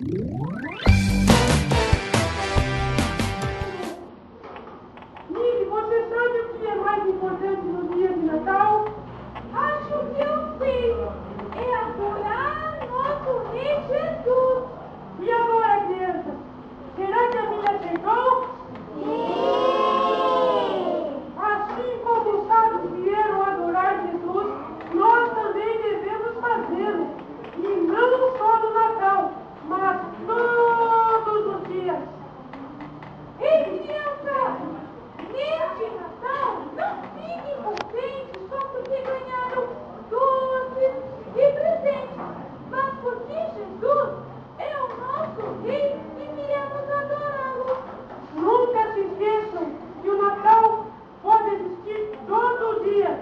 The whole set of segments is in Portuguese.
Nick, você sabe o que é mais importante no dia de Natal? Acho que eu sei. É adorar nosso Rei Jesus. E agora, crianças? Será que a minha aceitou? Assim como os sábios vieram adorar Jesus, nós também devemos fazê-lo. E não só no Natal, mas todos os dias. Ei, criança! Neste Natal, não fiquem contentes só porque ganharam doces e presentes, mas porque Jesus é o nosso Rei e viemos adorá-lo. Nunca se esqueçam que o Natal pode existir todo dia.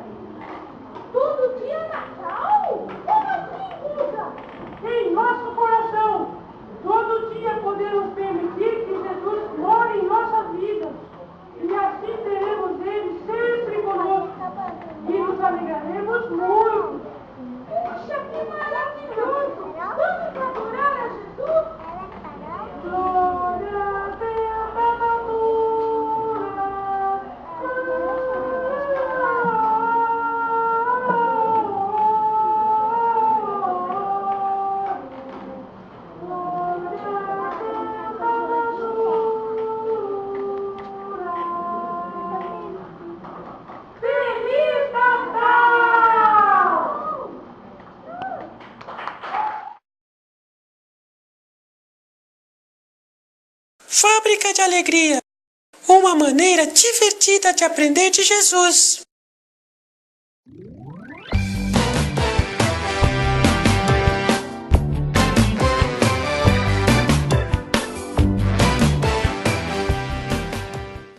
Todo dia é Natal? Como assim, Guga? Em nosso coração, todo dia podemos permitir que Jesus more em nossa vida. E assim teremos Ele sempre conosco. E nos alegraremos muito. Puxa, que maravilhoso! Vamos adorar a Jesus? Glória a Deus na altura. Feliz Natal! Fábrica de Alegria, uma maneira divertida de aprender de Jesus.